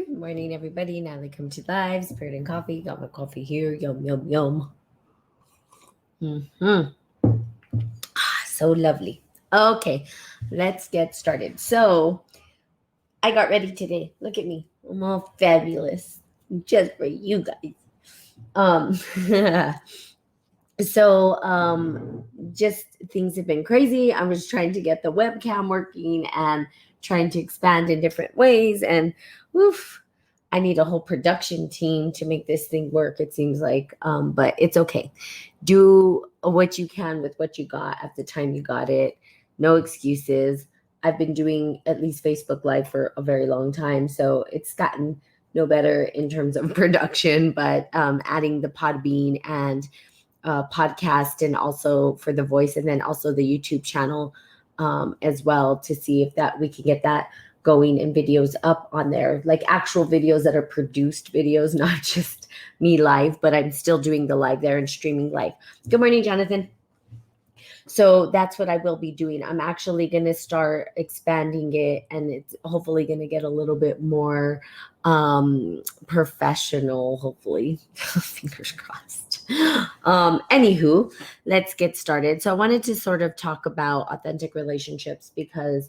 Good morning, everybody. Now they come to live. Spirit and coffee. Got my coffee here. Yum, yum, yum. So lovely. Okay, let's get started. So I got ready today. Look at me. I'm all fabulous. Just for you guys. Um, just things have been crazy. I was trying to get the webcam working and trying to expand in different ways. And woof, I need a whole production team to make this thing work, it seems like. But it's okay. Do what you can with what you got at the time you got it. No excuses. I've been doing at least Facebook Live for a very long time. So it's gotten no better in terms of production, but adding the Podbean and podcast and also for the voice and then also the YouTube channel as well to see if that we can get that going and videos up on there, like actual videos that are produced videos, not just me live, but I'm still doing the live there and streaming live. Good morning, Jonathan. So that's what I will be doing. I'm actually going to start expanding it and it's hopefully going to get a little bit more professional, hopefully. Fingers crossed. Anywho, let's get started. So I wanted to sort of talk about authentic relationships because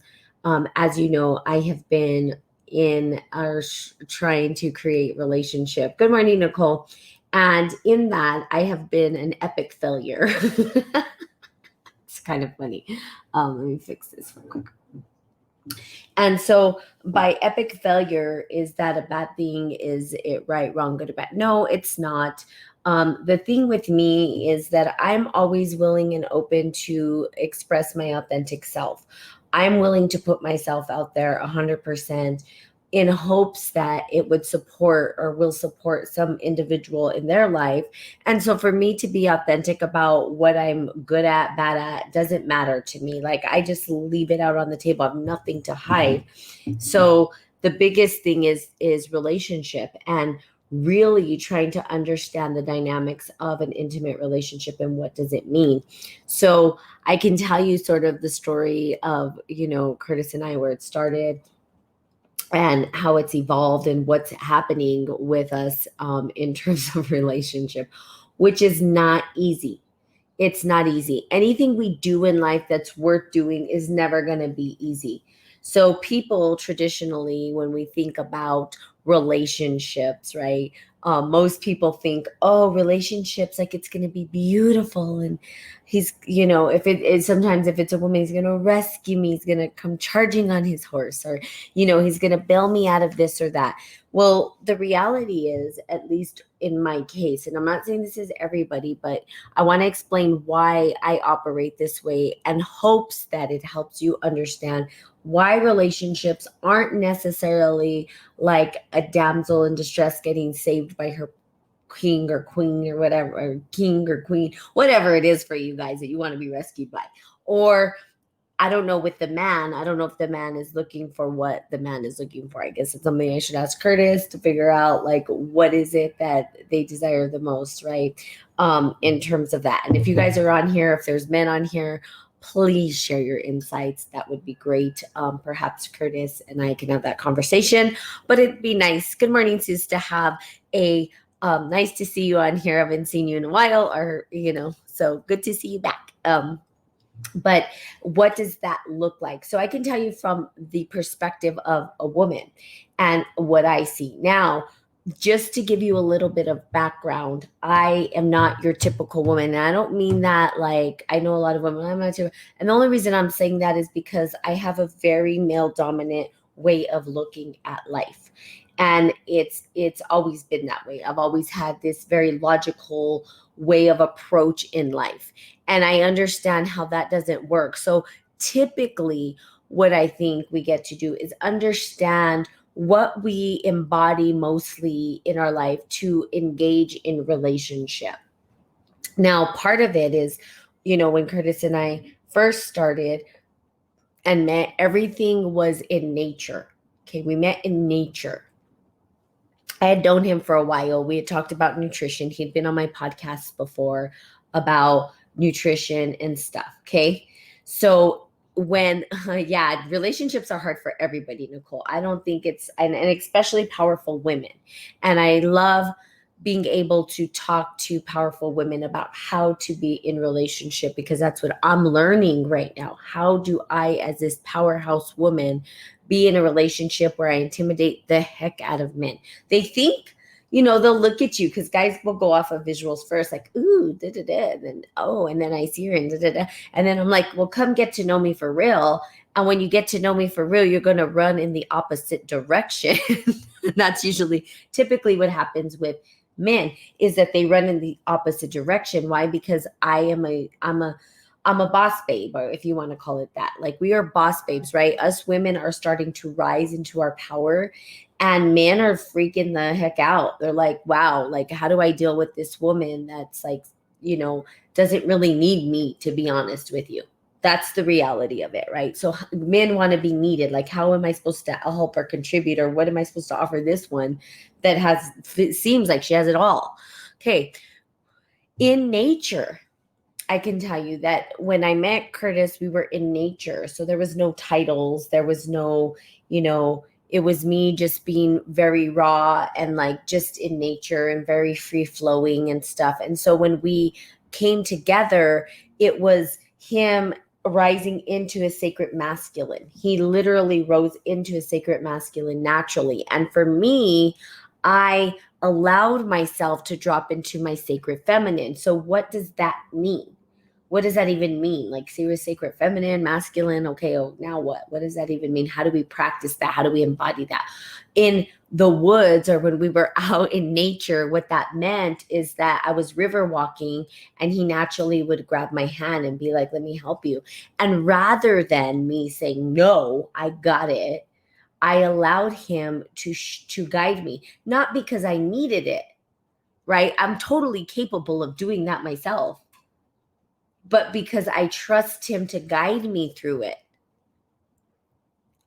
as you know, I have been in our trying to create relationship. Good morning, Nicole. And in that, I have been an epic failure. It's kind of funny. Let me fix this real quick. And so by epic failure, is that a bad thing? Is it right, wrong, good, or bad? No, it's not. The thing with me is that I'm always willing and open to express my authentic self. I'm willing to put myself out there 100% in hopes that it would support or will support some individual in their life. And so for me to be authentic about what I'm good at, bad at, doesn't matter to me. Like I just leave it out on the table. I have nothing to hide. So the biggest thing is relationship and really trying to understand the dynamics of an intimate relationship and what does it mean. So I can tell you sort of the story of, Curtis and I, where it started and how it's evolved and what's happening with us in terms of relationship, which is not easy. It's not easy. Anything we do in life that's worth doing is never going to be easy. So people traditionally, when we think about relationships, right? Most people think, oh, relationships, like it's going to be beautiful. And he's, if it is sometimes if it's a woman, he's going to rescue me. He's going to come charging on his horse or, he's going to bail me out of this or that. Well, the reality is, at least in my case, and I'm not saying this is everybody, but I want to explain why I operate this way and hopes that it helps you understand why relationships aren't necessarily like a damsel in distress getting saved by her king or queen or whatever, or king or queen, whatever it is for you guys that you want to be rescued by. Or I don't know with the man. I don't know if the man is looking for what the man is looking for. I guess it's something I should ask Curtis to figure out, like, what is it that they desire the most, right? In terms of that. And if you guys are on here, if there's men on here, please share your insights. That would be great. Perhaps Curtis and I can have that conversation, but it'd be nice. Good morning, Sus, to have a nice to see you on here. I haven't seen you in a while, or, so good to see you back. But what does that look like? So I can tell you from the perspective of a woman and what I see. Now, just to give you a little bit of background, I am not your typical woman. And I don't mean that like I know a lot of women. I'm not typical. And the only reason I'm saying that is because I have a very male dominant way of looking at life. And it's always been that way. I've always had this very logical way of approach in life. And I understand how that doesn't work. So typically what I think we get to do is understand what we embody mostly in our life to engage in relationship. Now, part of it is, when Curtis and I first started and met, everything was in nature. Okay, we met in nature. I had known him for a while. We had talked about nutrition. He'd been on my podcast before about nutrition and stuff. Okay. So when yeah, relationships are hard for everybody, Nicole. I don't think it's, and especially powerful women. And I love being able to talk to powerful women about how to be in relationship, because that's what I'm learning right now. How do I, as this powerhouse woman, be in a relationship where I intimidate the heck out of men? They think, they'll look at you, because guys will go off of visuals first, like, ooh, da da da, and then, oh, and then I see her, and da da da. And then I'm like, well, come get to know me for real. And when you get to know me for real, you're going to run in the opposite direction. That's usually typically what happens with men, is that they run in the opposite direction. Why? Because I'm a boss babe, or if you want to call it that. Like, we are boss babes, right? Us women are starting to rise into our power, and men are freaking the heck out. They're like, wow, like, how do I deal with this woman that's like, doesn't really need me, to be honest with you. That's the reality of it, right? So men want to be needed. Like, how am I supposed to help or contribute, or what am I supposed to offer this one that seems like she has it all? Okay. In nature, I can tell you that when I met Curtis, we were in nature. So there was no titles. There was no, it was me just being very raw and like just in nature and very free flowing and stuff. And so when we came together, it was him rising into a sacred masculine. He literally rose into a sacred masculine naturally. And for me, I allowed myself to drop into my sacred feminine. So what does that mean? What does that even mean? Like, serious, sacred, feminine, masculine. Okay, oh, now what? What does that even mean? How do we practice that? How do we embody that? In the woods, or when we were out in nature, what that meant is that I was river walking, and he naturally would grab my hand and be like, let me help you. And rather than me saying, no, I got it, I allowed him to guide me, not because I needed it, right? I'm totally capable of doing that myself, but because I trust him to guide me through it,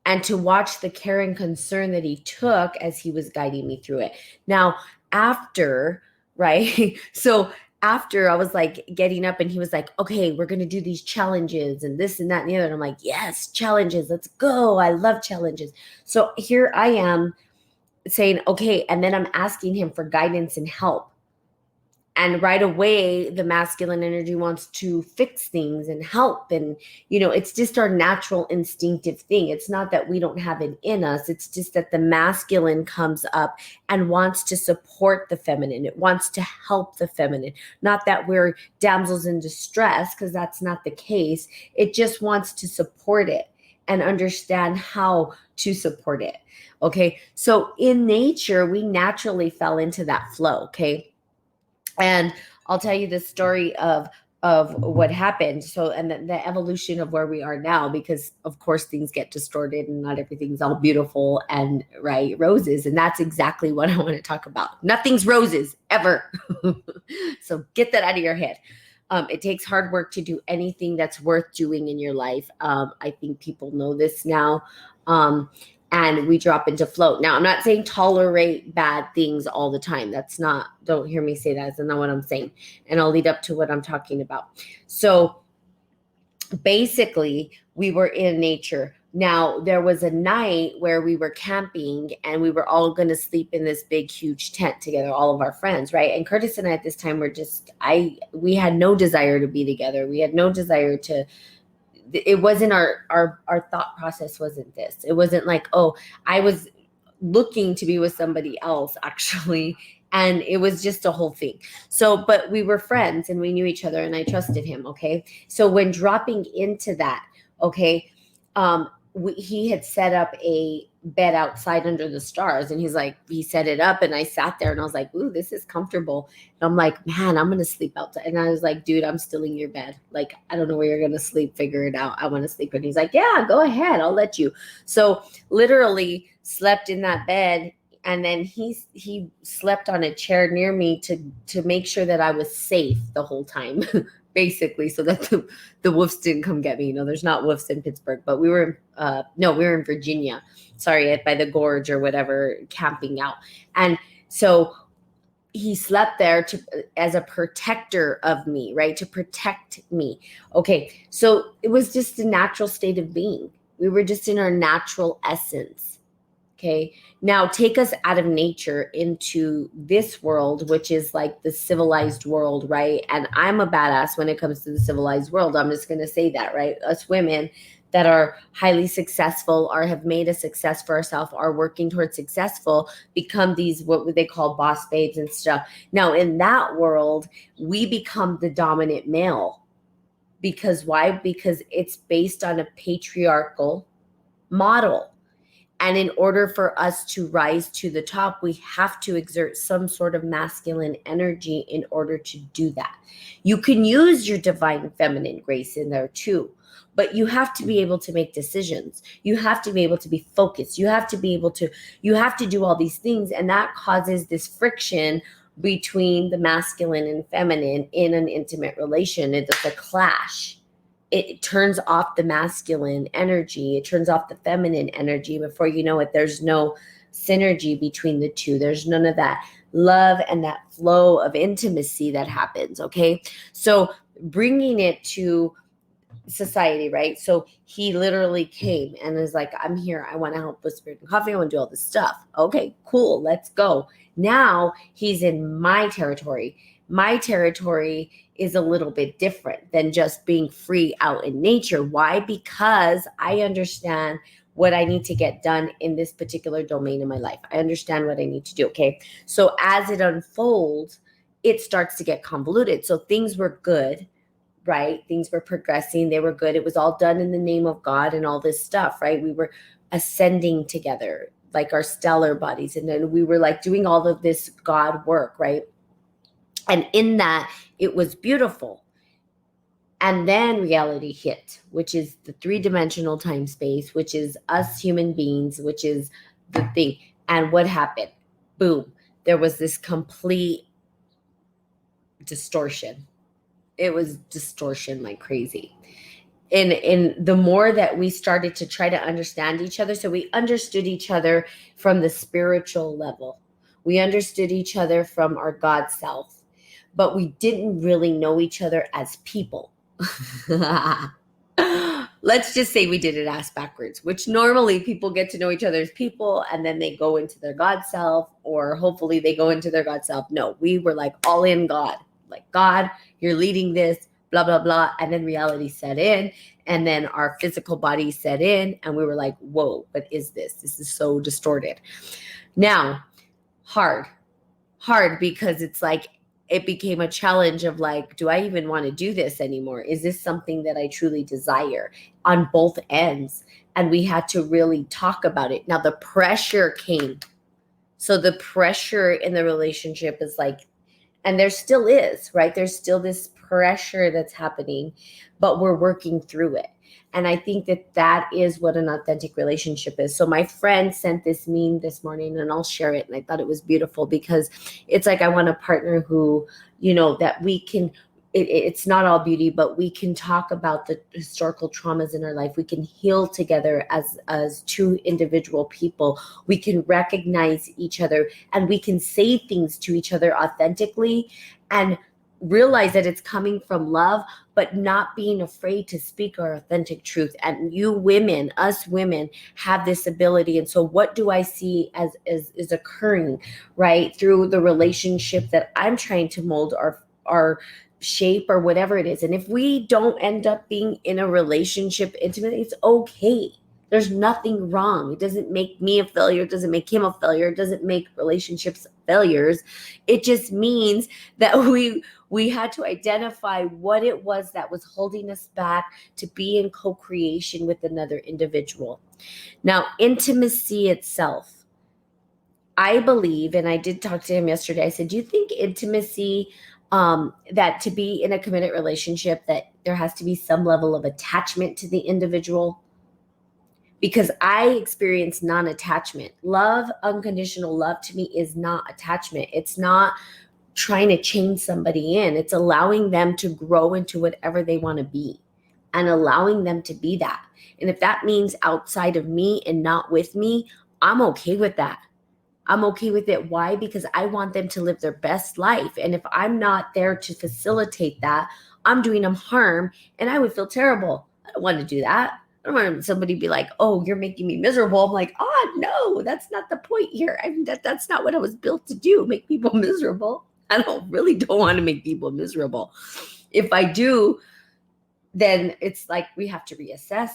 and to watch the care and concern that he took as he was guiding me through it. Now, after, right? So after, I was like getting up, and he was like, okay, we're going to do these challenges and this and that and the other. And I'm like, yes, challenges. Let's go. I love challenges. So here I am saying, okay. And then I'm asking him for guidance and help. And right away, the masculine energy wants to fix things and help. And, it's just our natural instinctive thing. It's not that we don't have it in us. It's just that the masculine comes up and wants to support the feminine. It wants to help the feminine. Not that we're damsels in distress, because that's not the case. It just wants to support it and understand how to support it. Okay. So in nature, we naturally fell into that flow. Okay. And I'll tell you the story of what happened. So, and the evolution of where we are now, because of course things get distorted and not everything's all beautiful and right roses. And that's exactly what I want to talk about. Nothing's roses ever. So get that out of your head. It takes hard work to do anything that's worth doing in your life. I think people know this now. And we drop into flow. Now, I'm not saying tolerate bad things all the time. Don't hear me say that. That's not what I'm saying. And I'll lead up to what I'm talking about. So basically, we were in nature. Now, there was a night where we were camping, and we were all going to sleep in this big, huge tent together, all of our friends, right? And Curtis and I at this time were we had no desire to be together. We had no desire to, it wasn't our thought process wasn't this. It wasn't like, oh, I was looking to be with somebody else, actually. And it was just a whole thing. So, but we were friends, and we knew each other, and I trusted him. Okay. So when dropping into that, okay, he had set up a bed outside under the stars, and he set it up, and I sat there, and I was like, ooh, this is comfortable. And I'm like, man, I'm going to sleep outside. And I was like, dude, I'm still in your bed. Like, I don't know where you're going to sleep. Figure it out. I want to sleep. And he's like, yeah, go ahead. I'll let you. So literally slept in that bed. And then he slept on a chair near me to make sure that I was safe the whole time. Basically, so that the wolves didn't come get me. There's not wolves in Pittsburgh, but we were in Virginia. Sorry, by the gorge or whatever, camping out. And so he slept there to as a protector of me, right? To protect me. Okay, so it was just a natural state of being. We were just in our natural essence. Okay, now take us out of nature into this world, which is like the civilized world, right? And I'm a badass when it comes to the civilized world. I'm just going to say that, right? Us women that are highly successful or have made a success for ourselves, are working towards successful, become these what they call boss babes and stuff. Now, in that world, we become the dominant male. Because why? Because it's based on a patriarchal model. And in order for us to rise to the top, we have to exert some sort of masculine energy in order to do that. You can use your divine feminine grace in there too, but you have to be able to make decisions. You have to be able to be focused. You have to do all these things. And that causes this friction between the masculine and feminine in an intimate relation. It's a clash. It turns off the masculine energy. It turns off the feminine energy. Before you know it, there's no synergy between the two. There's none of that love and that flow of intimacy that happens. Okay. So bringing it to society, right? So he literally came and is like, I'm here. I want to help with Spirit and Coffee. I want to do all this stuff. Okay, cool. Let's go. Now he's in my territory. My territory is a little bit different than just being free out in nature. Why? Because I understand what I need to get done in this particular domain in my life. I understand what I need to do. Okay. So as it unfolds, it starts to get convoluted. So things were good, right? Things were progressing. They were good. It was all done in the name of God and all this stuff, right? We were ascending together, like our stellar bodies. And then we were like doing all of this God work, right? And in that, it was beautiful. And then reality hit, which is the three-dimensional time space, which is us human beings, which is the thing. And what happened? Boom. There was this complete distortion. It was distortion like crazy. And the more that we started to try to understand each other, so we understood each other from the spiritual level. We understood each other from our God self, but we didn't really know each other as people. Let's just say we did it ass backwards, which normally people get to know each other as people and then they go into their God self, or hopefully they go into their God self. No, we were like all in God, like, God, you're leading this, blah, blah, blah. And then reality set in, and then our physical body set in, and we were like, whoa, what is this? This is so distorted. Now, hard because it's like, it became a challenge of like, do I even want to do this anymore? Is this something that I truly desire on both ends? And we had to really talk about it. Now the pressure came. So the pressure in the relationship is like, and there still is, right? There's still this pressure that's happening, but we're working through it. And I think that that is what an authentic relationship is. So my friend sent this meme this morning, and I'll share it. And I thought it was beautiful because it's like, I want a partner who, that we can, it's not all beauty, but we can talk about the historical traumas in our life. We can heal together as two individual people. We can recognize each other, and we can say things to each other authentically and realize that it's coming from love, but not being afraid to speak our authentic truth. And you women, us women, have this ability. And so what do I see as is occurring, right, through the relationship that I'm trying to mold our shape or whatever it is? And if we don't end up being in a relationship intimately, it's okay. There's nothing wrong. It doesn't make me a failure. It doesn't make him a failure. It doesn't make relationships failures. It just means that we had to identify what it was that was holding us back to be in co-creation with another individual. Now, intimacy itself, I believe, and I did talk to him yesterday, I said, do you think intimacy, that to be in a committed relationship, that there has to be some level of attachment to the individual? Because I experience non-attachment. Love, unconditional love to me is not attachment. It's not trying to chain somebody in. It's allowing them to grow into whatever they want to be and allowing them to be that. And if that means outside of me and not with me, I'm okay with that. I'm okay with it. Why? Because I want them to live their best life. And if I'm not there to facilitate that, I'm doing them harm and I would feel terrible. I don't want to do that. I don't want somebody to be like, oh, you're making me miserable. I'm like, oh, no, that's not the point here. I mean, that's not what I was built to do, make people miserable. I don't want to make people miserable. If I do, then it's like we have to reassess.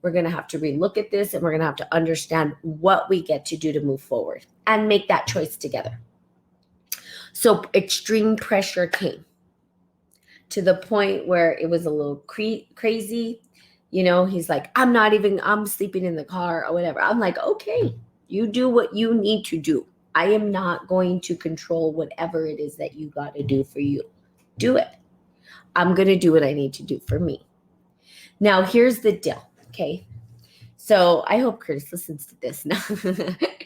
We're going to have to relook at this and we're going to have to understand what we get to do to move forward and make that choice together. So extreme pressure came to the point where it was a little crazy. You know, he's like, I'm sleeping in the car or whatever. I'm like, okay, you do what you need to do. I am not going to control whatever it is that you got to do for you. Do it. I'm going to do what I need to do for me. Now, here's the deal. Okay. So I hope Curtis listens to this now.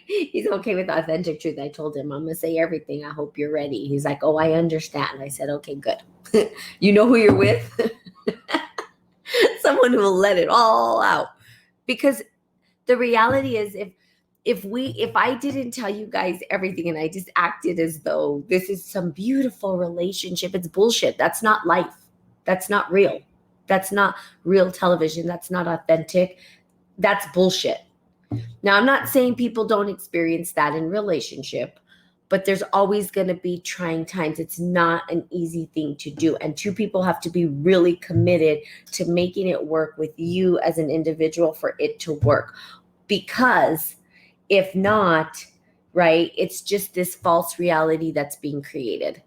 He's okay with authentic truth. I told him, I'm going to say everything. I hope you're ready. He's like, oh, I understand. I said, okay, good. You know who you're with? Someone who will let it all out. Because the reality is if I didn't tell you guys everything and I just acted as though this is some beautiful relationship, it's bullshit. That's not life. That's not real. That's not real television. That's not authentic. That's bullshit. Now, I'm not saying people don't experience that in relationship, but there's always going to be trying times. It's not an easy thing to do. And two people have to be really committed to making it work with you as an individual for it to work. Because if not, right, it's just this false reality that's being created.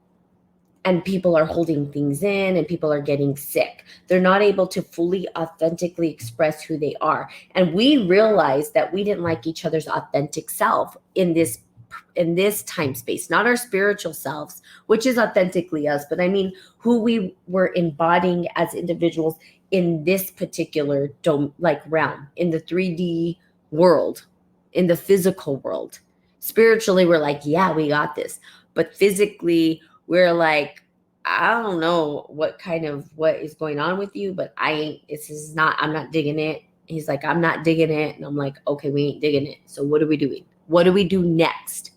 And people are holding things in and people are getting sick. They're not able to fully authentically express who they are. And we realized that we didn't like each other's authentic self in this time space, not our spiritual selves, which is authentically us, but I mean who we were embodying as individuals in this particular realm, in the 3D world, in the physical world. Spiritually, we're like, yeah, we got this. But physically, we're like, I don't know what is going on with you, but I'm not digging it. He's like, I'm not digging it. And I'm like, okay, we ain't digging it. So what are we doing? What do we do next?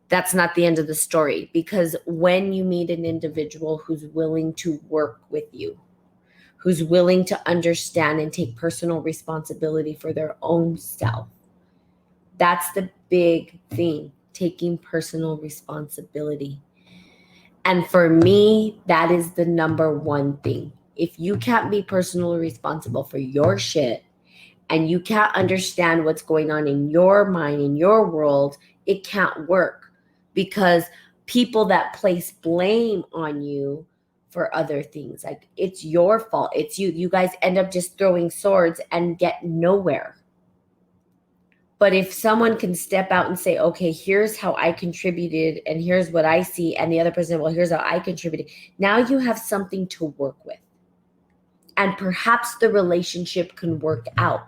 That's not the end of the story, because when you meet an individual who's willing to work with you, who's willing to understand and take personal responsibility for their own self, that's the big thing, taking personal responsibility. And for me, that is the number one thing. If you can't be personally responsible for your shit and you can't understand what's going on in your mind, in your world, it can't work, because people that place blame on you for other things, like it's your fault, it's you guys end up just throwing swords and get nowhere. But if someone can step out and say, okay, here's how I contributed and here's what I see, and the other person, well, here's how I contributed. Now you have something to work with. And perhaps the relationship can work out.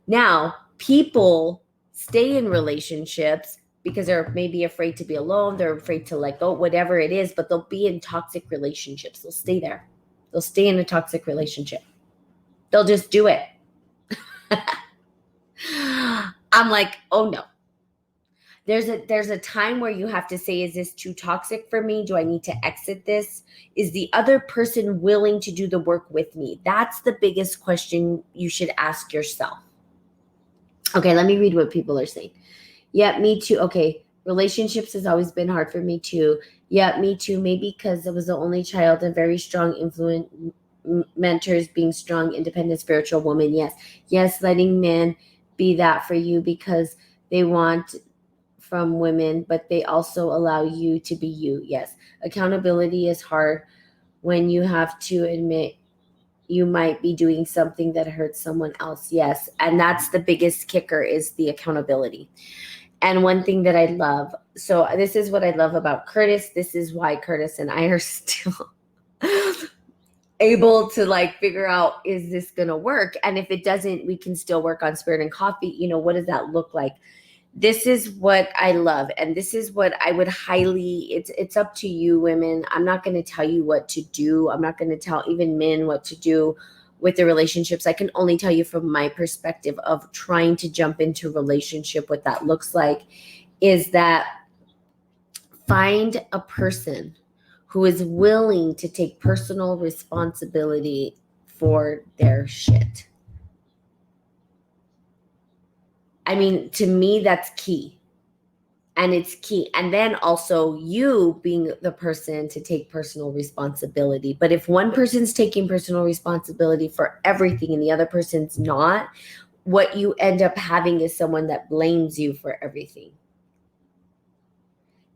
Now, people stay in relationships because they're maybe afraid to be alone. They're afraid to let go, whatever it is, but they'll be in toxic relationships. They'll stay there. They'll stay in a toxic relationship. They'll just do it. I'm like, oh no. There's a time where you have to say, is this too toxic for me? Do I need to exit this? Is the other person willing to do the work with me? That's the biggest question you should ask yourself. Okay, let me read what people are saying. Yeah, me too. Okay, relationships has always been hard for me too. Yeah, me too. Maybe because I was the only child and very strong influence. Mentors, being strong, independent, spiritual woman. Yes, letting men be that for you because they want from women, but they also allow you to be you. Yes, accountability is hard when you have to admit you might be doing something that hurts someone else. Yes, and that's the biggest kicker, is the accountability. And one thing that I love, so this is what I love about Curtis. This is why Curtis and I are still able to figure out, is this gonna work? And if it doesn't, we can still work on Spirit and Coffee. What does that look like? This is what I love, and this is what I would highly, it's up to you women. I'm not going to tell you what to do. I'm not going to tell even men what to do. with the relationships. I can only tell you from my perspective of trying to jump into a relationship. What that looks like is that find a person who is willing to take personal responsibility for their shit. I mean, to me, that's key. And it's key. And then also you being the person to take personal responsibility. But if one person's taking personal responsibility for everything and the other person's not, what you end up having is someone that blames you for everything.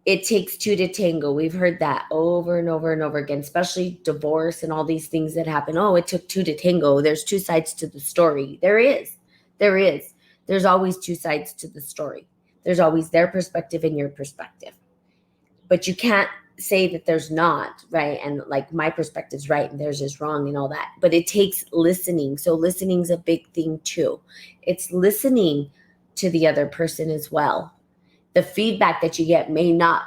It takes two to tango. We've heard that over and over and over again, especially divorce and all these things that happen. Oh, it took two to tango. There's two sides to the story. There is. There is. There's always two sides to the story. There's always their perspective and your perspective. But you can't say that there's not, right? And like my perspective's right and theirs is wrong and all that. But it takes listening. So listening's a big thing too. It's listening to the other person as well. The feedback that you get may not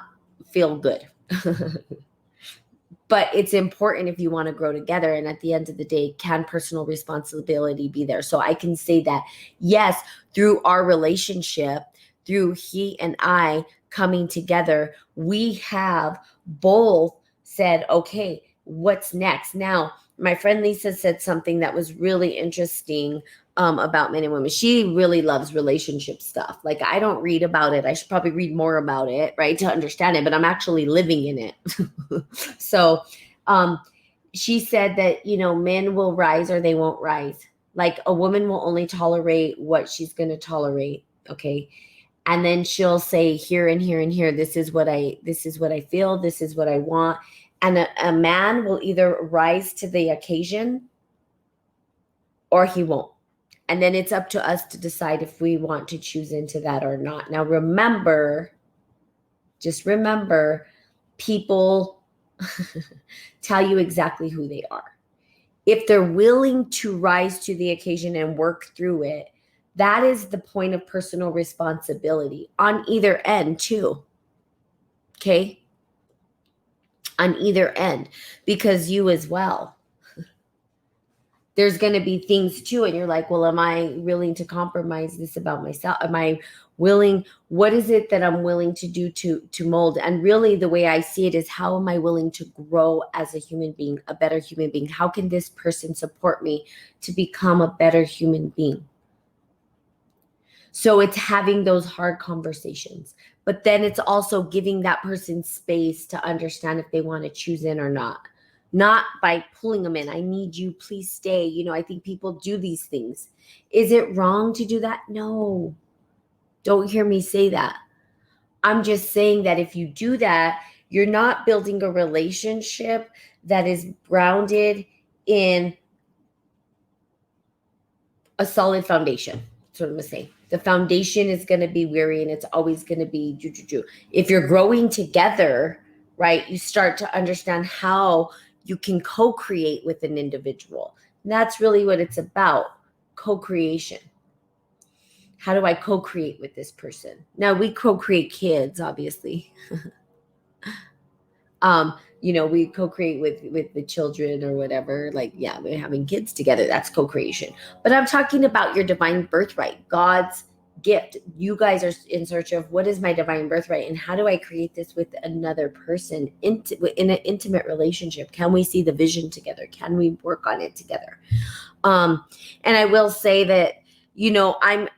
feel good. But it's important if you want to grow together. And at the end of the day, can personal responsibility be there? So I can say that, yes, through our relationship, through he and I coming together, we have both said, okay, what's next? Now, my friend Lisa said something that was really interesting about men and women. She really loves relationship stuff. Like, I don't read about it. I should probably read more about it, right, to understand it, but I'm actually living in it. So she said that, men will rise or they won't rise. Like, a woman will only tolerate what she's going to tolerate. Okay. And then she'll say here and here and here, this is what I feel. This is what I want. And a man will either rise to the occasion or he won't. And then it's up to us to decide if we want to choose into that or not. Now, just remember, people tell you exactly who they are. If they're willing to rise to the occasion and work through it, that is the point of personal responsibility on either end too. Okay? On either end, because you as well. There's going to be things too, and you're like, well, am I willing to compromise this about myself? Am I willing? What is it that I'm willing to do to mold? And really, the way I see it is, how am I willing to grow as a human being, a better human being? How can this person support me to become a better human being? So it's having those hard conversations, but then it's also giving that person space to understand if they want to choose in or not by pulling them in. I need you, please stay. I think people do these things. Is it wrong to do that? No, don't hear me say that. I'm just saying that if you do that, you're not building a relationship that is grounded in a solid foundation. That's what I'm going to say. The foundation is going to be weary, and it's always going to be do. If you're growing together, right, you start to understand how you can co-create with an individual. And that's really what it's about, co-creation. How do I co-create with this person? Now, we co-create kids, obviously. We co-create with the children or whatever. Like, yeah, we're having kids together. That's co-creation. But I'm talking about your divine birthright, God's gift. You guys are in search of, what is my divine birthright, and how do I create this with another person in an intimate relationship? Can we see the vision together? Can we work on it together? And I will say that, I'm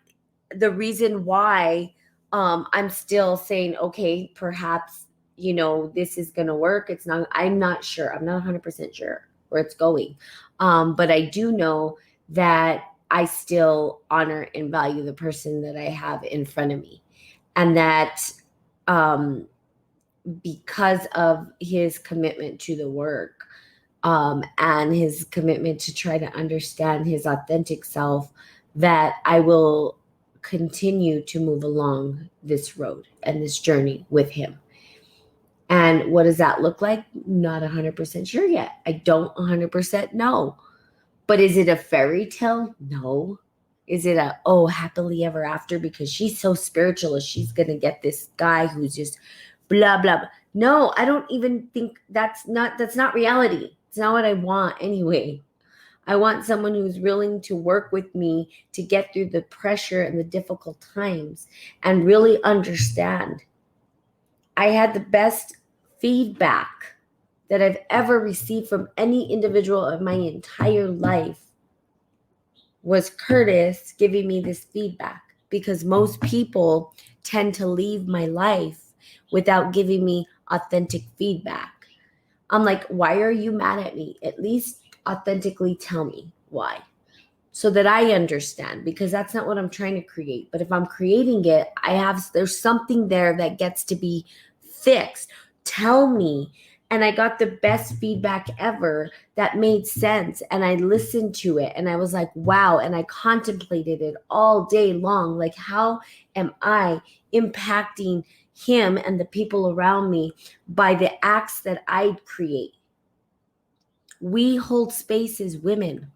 the reason why I'm still saying, okay, perhaps this is going to work. I'm not sure. I'm not 100% sure where it's going. But I do know that I still honor and value the person that I have in front of me. And that because of his commitment to the work and his commitment to try to understand his authentic self, that I will continue to move along this road and this journey with him. And what does that look like? Not 100% sure yet. I don't 100% know. But is it a fairy tale? No. Is it happily ever after because she's so spiritual, she's going to get this guy who's just blah, blah, blah. No, I don't even think that's not reality. It's not what I want anyway. I want someone who's willing to work with me to get through the pressure and the difficult times and really understand. I had the best feedback that I've ever received from any individual of my entire life was Curtis giving me this feedback, because most people tend to leave my life without giving me authentic feedback. I'm like, why are you mad at me? At least authentically tell me why, so that I understand, because that's not what I'm trying to create. But if I'm creating it, there's something there that gets to be fixed. Tell me. And I got the best feedback ever that made sense. And I listened to it and I was like, wow. And I contemplated it all day long. Like, how am I impacting him and the people around me by the acts that I create? We hold space as women.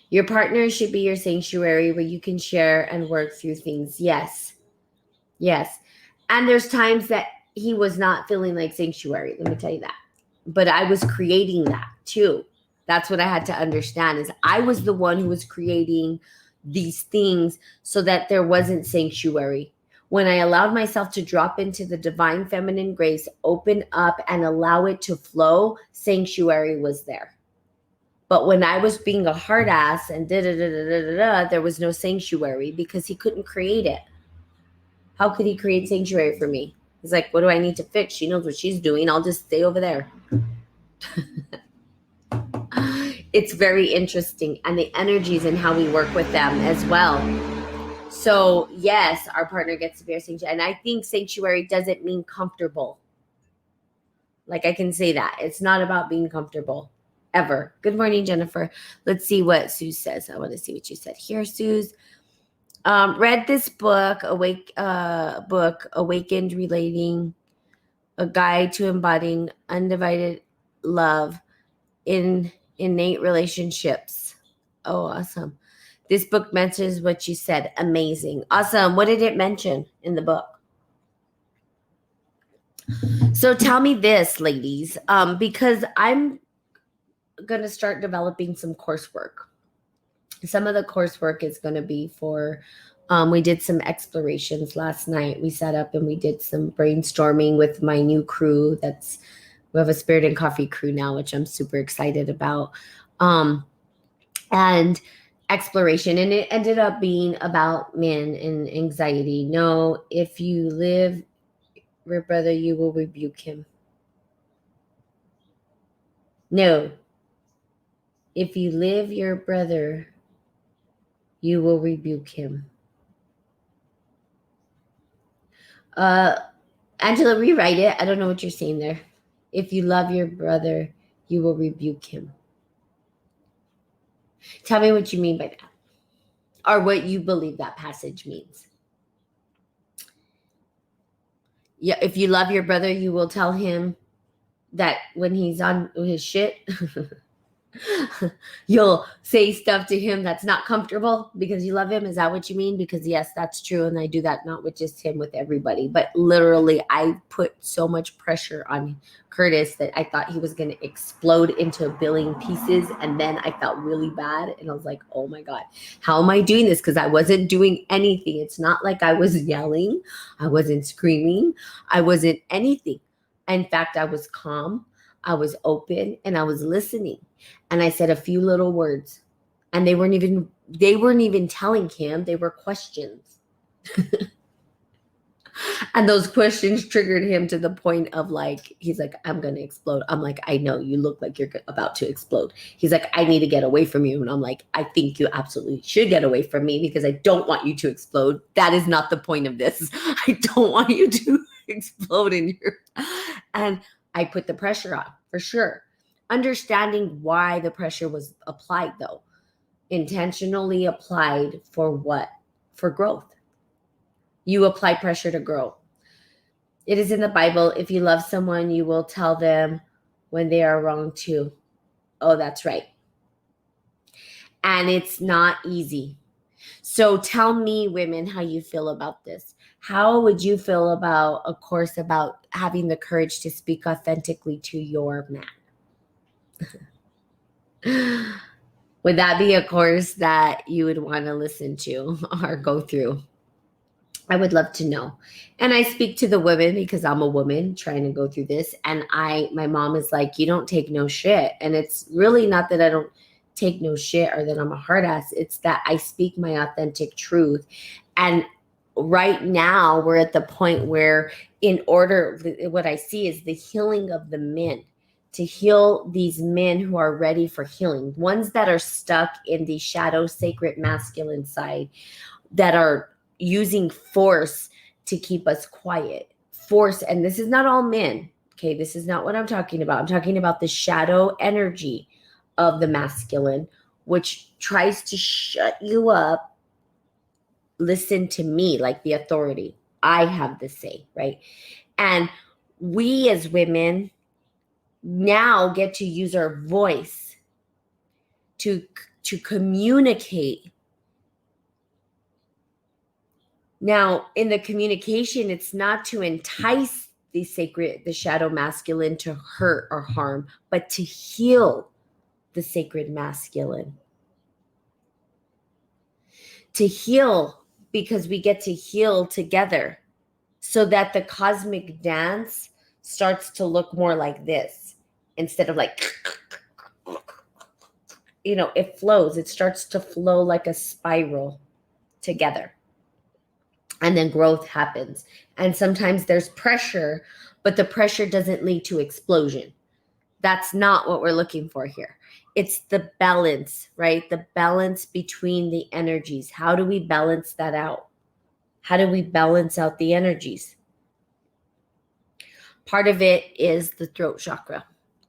Your partner should be your sanctuary where you can share and work through things. Yes. Yes. And there's times that he was not feeling like sanctuary. Let me tell you that. But I was creating that too. That's what I had to understand, is I was the one who was creating these things so that there wasn't sanctuary. When I allowed myself to drop into the divine feminine grace, open up and allow it to flow, sanctuary was there. But when I was being a hard ass and there was no sanctuary because he couldn't create it. How could he create sanctuary for me? He's like, what do I need to fix? She knows what she's doing. I'll just stay over there. It's very interesting. And the energies and how we work with them as well. So yes, our partner gets to be our sanctuary. And I think sanctuary doesn't mean comfortable. Like, I can say that. It's not about being comfortable. Ever. Good morning, Jennifer. Let's see what Sue says. I want to see what you said here, Suze. Read this book, Awakened, Relating, a guide to embodying undivided love in innate relationships. Oh, awesome. This book mentions what you said. Amazing. Awesome. What did it mention in the book? So tell me this, ladies, because I'm going to start developing some coursework. Some of the coursework is going to be for, we did some explorations last night. We sat up and we did some brainstorming with my new crew. We have a Spirit and Coffee crew now, which I'm super excited about. And exploration. And it ended up being about men and anxiety. No, if you live your brother, you will rebuke him. No, if you live your brother, you will rebuke him. Angela, rewrite it. I don't know what you're saying there. If you love your brother, you will rebuke him. Tell me what you mean by that, or what you believe that passage means. Yeah, if you love your brother, you will tell him that when he's on his shit, you'll say stuff to him that's not comfortable because you love him. Is that what you mean? Because yes, that's true. And I do that not with just him, with everybody. But literally, I put so much pressure on Curtis that I thought he was going to explode into a billion pieces. And then I felt really bad. And I was like, oh my God, how am I doing this? Because I wasn't doing anything. It's not like I was yelling. I wasn't screaming. I wasn't anything. In fact, I was calm. I was open and I was listening. And I said a few little words, and they weren't even telling him, they were questions. And those questions triggered him to the point of like, he's like, I'm going to explode. I'm like, I know, you look like you're about to explode. He's like, I need to get away from you. And I'm like, I think you absolutely should get away from me because I don't want you to explode. That is not the point of this. I don't want you to explode in your, and I put the pressure on for sure. Understanding why the pressure was applied, though, intentionally applied for what? For growth. You apply pressure to grow. It is in the Bible. If you love someone, you will tell them when they are wrong too. Oh, that's right. And it's not easy. So tell me, women, how you feel about this. How would you feel about a course about having the courage to speak authentically to your man? Would that be a course that you would want to listen to or go through? I would love to know. And I speak to the women because I'm a woman trying to go through this. And my mom is like, you don't take no shit. And it's really not that I don't take no shit or that I'm a hard ass. It's that I speak my authentic truth. And right now we're at the point where, in order, what I see is the healing of the men, to heal these men who are ready for healing, ones that are stuck in the shadow sacred masculine side, that are using force to keep us quiet. Force, and this is not all men. Okay, this is not what I'm talking about. I'm talking about the shadow energy of the masculine, which tries to shut you up. Listen to me, like the authority. I have the say, right? And we as women now get to use our voice to communicate. Now, in the communication, it's not to entice the shadow masculine to hurt or harm, but to heal the sacred masculine. To heal, because we get to heal together, so that the cosmic dance starts to look more like this instead of like, it flows. It starts to flow like a spiral together. And then growth happens. And sometimes there's pressure, but the pressure doesn't lead to explosion. That's not what we're looking for here. It's the balance, right? The balance between the energies. How do we balance that out? How do we balance out the energies? Part of it is the throat chakra,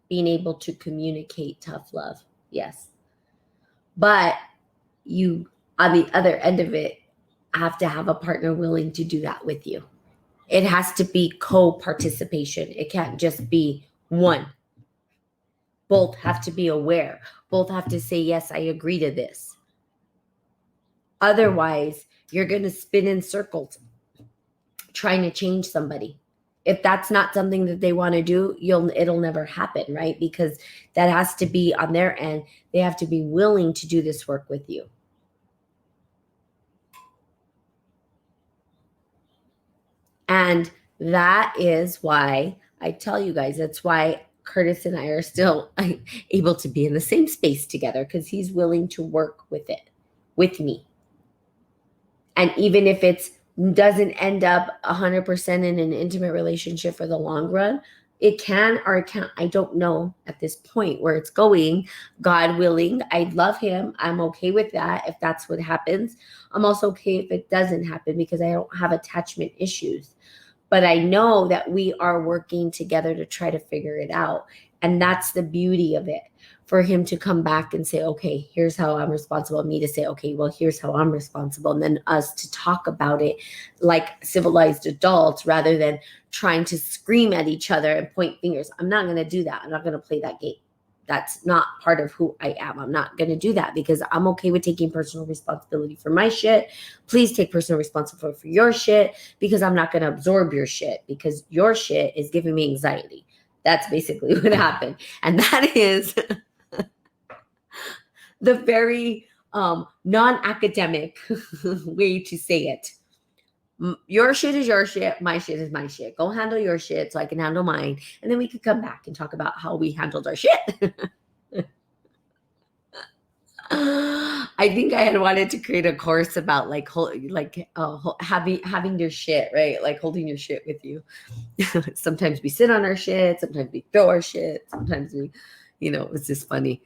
being able to communicate tough love. Yes. But you, on the other end of it, have to have a partner willing to do that with you. It has to be co-participation. It can't just be one. Both have to be aware. Both have to say, yes, I agree to this. Otherwise, you're going to spin in circles trying to change somebody. If that's not something that they want to do, it'll never happen, right? Because that has to be on their end. They have to be willing to do this work with you. And that is why I tell you guys, that's why Curtis and I are still able to be in the same space together, because he's willing to work with it, with me. And even if it doesn't end up 100% in an intimate relationship for the long run, it can or it can't. I don't know at this point where it's going. God willing, I love him. I'm okay with that if that's what happens. I'm also okay if it doesn't happen, because I don't have attachment issues. But I know that we are working together to try to figure it out. And that's the beauty of it. For him to come back and say, okay, here's how I'm responsible. Me to say, okay, well, here's how I'm responsible. And then us to talk about it like civilized adults, rather than trying to scream at each other and point fingers. I'm not going to do that. I'm not going to play that game. That's not part of who I am. I'm not going to do that, because I'm okay with taking personal responsibility for my shit. Please take personal responsibility for your shit, because I'm not going to absorb your shit, because your shit is giving me anxiety. That's basically what happened. And that is the very non-academic way to say it. Your shit is your shit. My shit is my shit. Go handle your shit so I can handle mine. And then we could come back and talk about how we handled our shit. I think I had wanted to create a course about having your shit, right? Like holding your shit with you. Sometimes we sit on our shit. Sometimes we throw our shit. Sometimes we, it's just funny.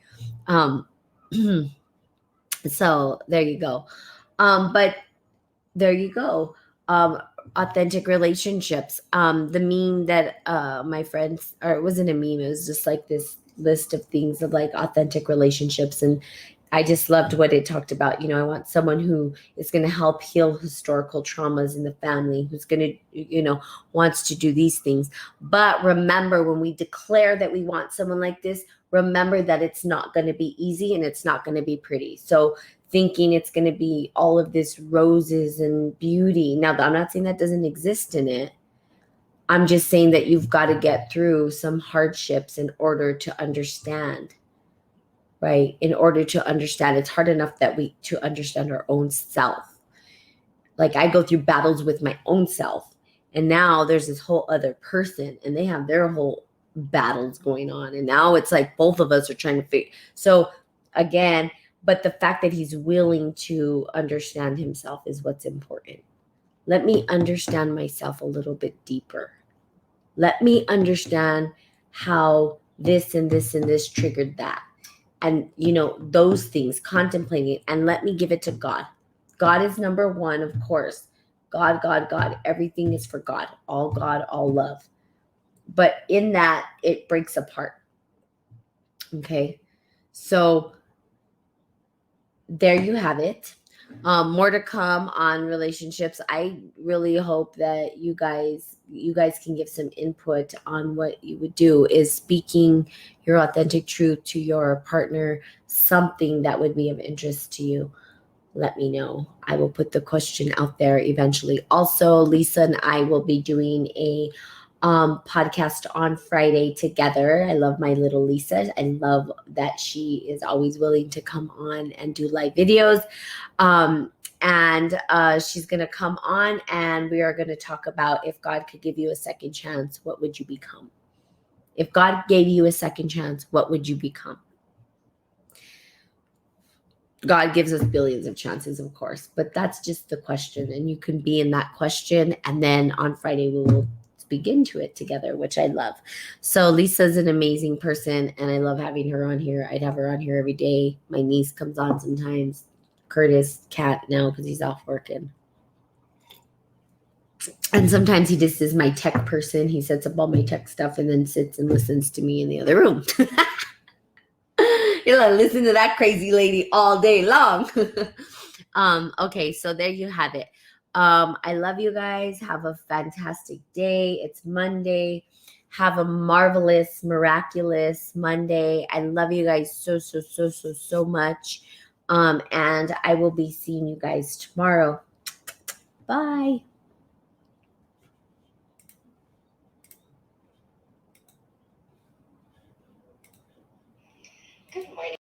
So there you go. But there you go. Authentic relationships. The meme that my friends, or it wasn't a meme, it was just like this list of things of like authentic relationships. And I just loved what it talked about. I want someone who is going to help heal historical traumas in the family, who's going to, wants to do these things. But remember, when we declare that we want someone like this, remember that it's not going to be easy and it's not going to be pretty. So thinking it's going to be all of this roses and beauty. Now, I'm not saying that doesn't exist in it. I'm just saying that you've got to get through some hardships in order to understand, right? In order to understand, it's hard enough to understand our own self. Like, I go through battles with my own self, and now there's this whole other person and they have their whole battles going on. And now it's like both of us are trying to figure. So again, but the fact that he's willing to understand himself is what's important. Let me understand myself a little bit deeper. Let me understand how this and this and this triggered that. And, those things, contemplating, and let me give it to God. God is number one, of course. God, God, God. Everything is for God. All love. But in that, it breaks apart. Okay. So there you have it. More to come on relationships. I really hope that you guys can give some input on what you would do. Is speaking your authentic truth to your partner something that would be of interest to you? Let me know. I will put the question out there eventually. Also, Lisa and I will be doing a podcast on Friday together. I love my little Lisa. I love that she is always willing to come on and do live videos. And she's going to come on and we are going to talk about, if God could give you a second chance, what would you become? If God gave you a second chance, what would you become? God gives us billions of chances, of course, but that's just the question. And you can be in that question. And then on Friday, we will begin to it together, which I love. So Lisa's an amazing person and I love having her on here. I'd have her on here every day. My niece comes on sometimes. Curtis, cat now because he's off working. And sometimes he just is my tech person. He sets up all my tech stuff and then sits and listens to me in the other room. You'll listen to that crazy lady all day long. Okay, so there you have it. I love you guys. Have a fantastic day. It's Monday. Have a marvelous, miraculous Monday. I love you guys so much. And I will be seeing you guys tomorrow. Bye. Good morning.